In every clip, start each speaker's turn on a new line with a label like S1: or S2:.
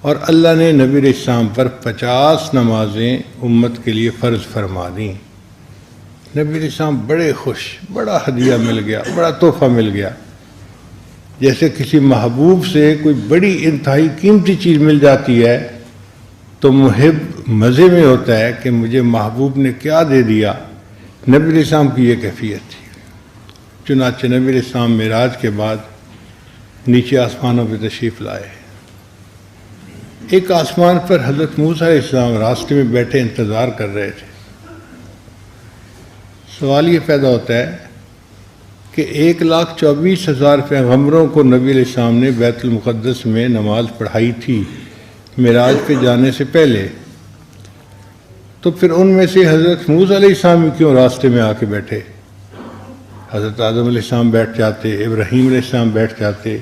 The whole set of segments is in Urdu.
S1: اور اللہ نے نبی علیہ السلام پر 50 نمازیں امت کے لیے فرض فرما دیں۔ نبی علیہ السلام بڑے خوش، بڑا ہدیہ مل گیا، بڑا تحفہ مل گیا، جیسے کسی محبوب سے کوئی بڑی انتہائی قیمتی چیز مل جاتی ہے تو محب مزے میں ہوتا ہے کہ مجھے محبوب نے کیا دے دیا۔ نبی علیہ السلام کی یہ کیفیت تھی۔ چنانچہ نبی علیہ السلام معراج کے بعد نیچے آسمانوں پہ تشریف لائے۔ ایک آسمان پر حضرت موسیٰ علیہ السلام راستے میں بیٹھے انتظار کر رہے تھے۔ سوال یہ پیدا ہوتا ہے کہ 1,24,000 پیغمبروں کو نبی علیہ السلام نے بیت المقدس میں نماز پڑھائی تھی معراج پہ جانے سے پہلے، تو پھر ان میں سے حضرت موسیٰ علیہ السلام کیوں راستے میں آ کے بیٹھے؟ حضرت آدم علیہ السلام بیٹھ جاتے، ابراہیم علیہ السلام بیٹھ جاتے،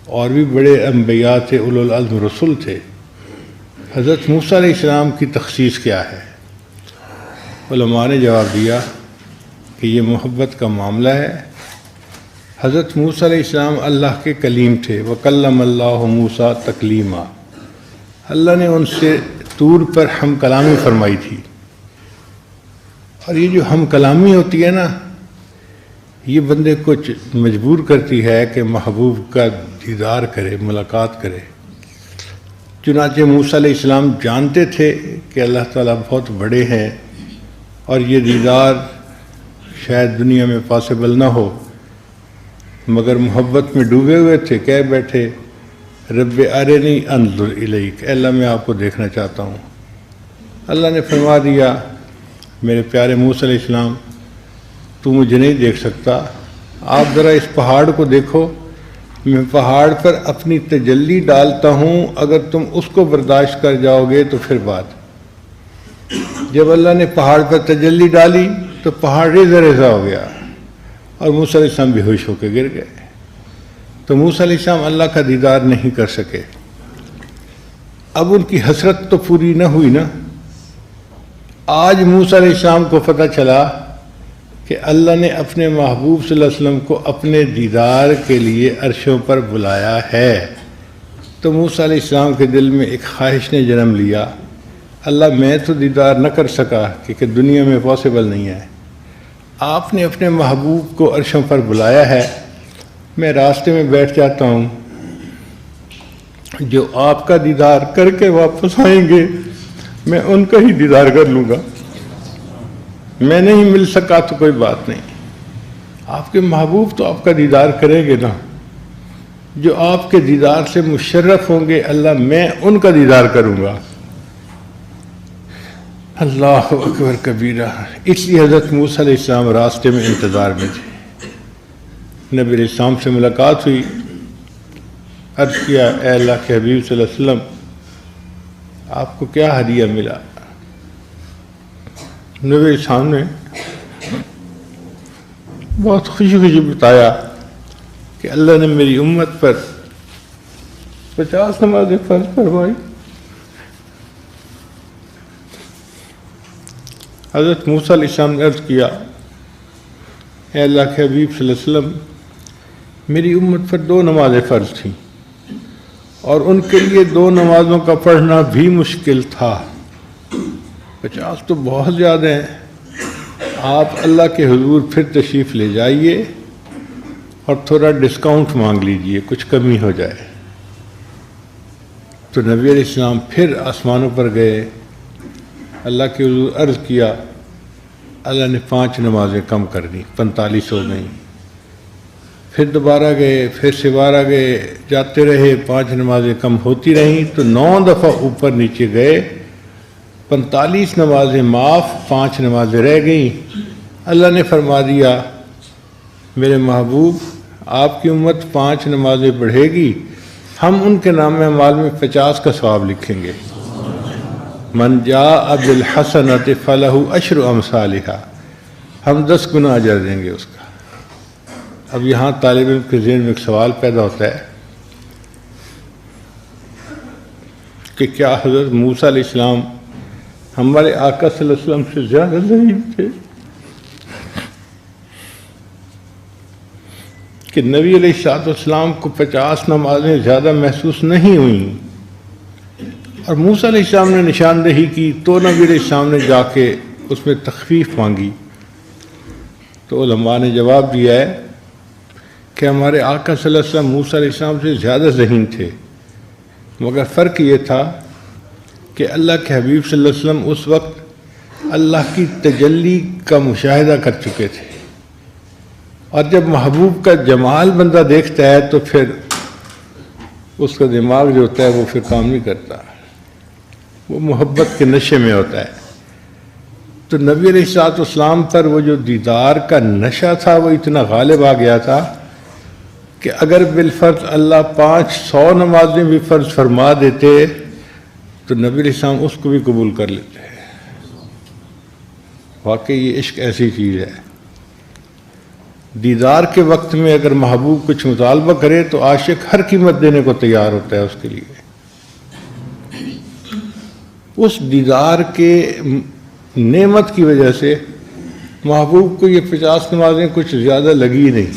S1: اور بھی بڑے انبیاء تھے، اولو العزم رسول تھے۔ حضرت موسیٰ علیہ السلام کی تخصیص کیا ہے؟ علماء نے جواب دیا کہ یہ محبت کا معاملہ ہے۔ حضرت موسیٰ علیہ السلام اللہ کے کلیم تھے، وَكَلَّمَ اللَّهُ مُوسَىٰ تَكْلِيمًا، اللہ نے ان سے طور پر ہم کلامی فرمائی تھی۔ اور یہ جو ہم کلامی ہوتی ہے نا، یہ بندے کو مجبور کرتی ہے کہ محبوب کا دیدار کرے، ملاقات کرے۔ چنانچہ موسیٰ علیہ السلام جانتے تھے کہ اللہ تعالیٰ بہت بڑے ہیں اور یہ دیدار شاید دنیا میں پاسبل نہ ہو، مگر محبت میں ڈوبے ہوئے تھے، کہہ بیٹھے رب ارنی انظر الیک، اللہ میں آپ کو دیکھنا چاہتا ہوں۔ اللہ نے فرما دیا میرے پیارے موسیٰ علیہ السلام تو مجھے نہیں دیکھ سکتا، آپ ذرا اس پہاڑ کو دیکھو، میں پہاڑ پر اپنی تجلی ڈالتا ہوں، اگر تم اس کو برداشت کر جاؤ گے تو پھر بات۔ جب اللہ نے پہاڑ پر تجلی ڈالی تو پہاڑ ریزہ ریزہ ہو گیا اور موسیٰ علیہ السلام بے ہوش ہو کے گر گئے۔ تو موسیٰ علیہ السلام اللہ کا دیدار نہیں کر سکے۔ اب ان کی حسرت تو پوری نہ ہوئی نا۔ آج موسیٰ علیہ السلام کو پتہ چلا کہ اللہ نے اپنے محبوب صلی اللہ علیہ وسلم کو اپنے دیدار کے لیے عرشوں پر بلایا ہے، تو موسیٰ علیہ السلام کے دل میں ایک خواہش نے جنم لیا، اللہ میں تو دیدار نہ کر سکا کیونکہ دنیا میں پاسبل نہیں ہے، آپ نے اپنے محبوب کو عرشوں پر بلایا ہے، میں راستے میں بیٹھ جاتا ہوں، جو آپ کا دیدار کر کے واپس آئیں گے میں ان کا ہی دیدار کر لوں گا، میں نہیں مل سکا تو کوئی بات نہیں، آپ کے محبوب تو آپ کا دیدار کریں گے نا، جو آپ کے دیدار سے مشرف ہوں گے اللہ میں ان کا دیدار کروں گا۔ اللہ اکبر کبیرہ۔ اس لیے حضرت موسیٰ علیہ السلام راستے میں انتظار میں تھے۔ نبی علیہ السلام سے ملاقات ہوئی، عرض کیا اے اللہ کے حبیب صلی اللہ علیہ وسلم آپ کو کیا ہدیہ ملا؟ نبی علیہ السلام نے بہت خوشی خوشی بتایا کہ اللہ نے میری امت پر 50 نمازیں فرض فرمائی۔ حضرت موسیٰ علیہ السلام نے عرض کیا اے اللہ کے حبیب صلی اللہ علیہ وسلم میری امت پر 2 نمازیں فرض تھیں اور ان کے لیے 2 نمازوں کا پڑھنا بھی مشکل تھا، 50 تو بہت زیادہ ہیں، آپ اللہ کے حضور پھر تشریف لے جائیے اور تھوڑا ڈسکاؤنٹ مانگ لیجئے، کچھ کمی ہو جائے۔ تو نبی علیہ السلام پھر آسمانوں پر گئے، اللہ کے حضور عرض کیا، اللہ نے 5 نمازیں کم کر دیں، 45 ہو گئیں۔ پھر دوبارہ گئے، پھر سوارا گئے، جاتے رہے، 5 نمازیں کم ہوتی رہیں تو 9 دفعہ اوپر نیچے گئے، 45 نمازیں معاف، 5 نمازیں رہ گئیں۔ اللہ نے فرما دیا میرے محبوب آپ کی امت 5 نمازیں پڑھے گی، ہم ان کے نام اعمال میں 50 کا ثواب لکھیں گے۔ من جاء بالحسنۃ فلہ 10 امثالھا، ہم 10 گنا اجر دیں گے اس کا۔ اب یہاں طالب علم کے ذہن میں ایک سوال پیدا ہوتا ہے کہ کیا حضرت موسیٰ علیہ السلام ہمارے آقا صلی اللہ علیہ وسلم سے زیادہ ضعیف تھے کہ نبی علیہ السلام کو 50 نمازیں زیادہ محسوس نہیں ہوئیں؟ اور موسیٰ علیہ السلام نے نشاندہی کی تو نبی علیہ السلام نے جا کے اس میں تخفیف مانگی، تو علماء نے جواب دیا ہے کہ ہمارے آقا صلی اللہ علیہ وسلم موسیٰ علیہ السلام سے زیادہ ذہین تھے، مگر فرق یہ تھا کہ اللہ کے حبیب صلی اللہ علیہ وسلم اس وقت اللہ کی تجلی کا مشاہدہ کر چکے تھے، اور جب محبوب کا جمال بندہ دیکھتا ہے تو پھر اس کا دماغ جو ہوتا ہے وہ پھر کام نہیں کرتا، وہ محبت کے نشے میں ہوتا ہے۔ تو نبی علیہ الصلوۃ والسلام پر وہ جو دیدار کا نشہ تھا وہ اتنا غالب آ گیا تھا کہ اگر بالفرض اللہ 500 نمازیں بھی فرض فرما دیتے تو نبی علیہ السلام اس کو بھی قبول کر لیتے ہیں۔ واقعی یہ عشق ایسی چیز ہے، دیدار کے وقت میں اگر محبوب کچھ مطالبہ کرے تو عاشق ہر قیمت دینے کو تیار ہوتا ہے اس کے لیے۔ اس دیدار کے نعمت کی وجہ سے محبوب کو یہ 50 نمازیں کچھ زیادہ لگی نہیں،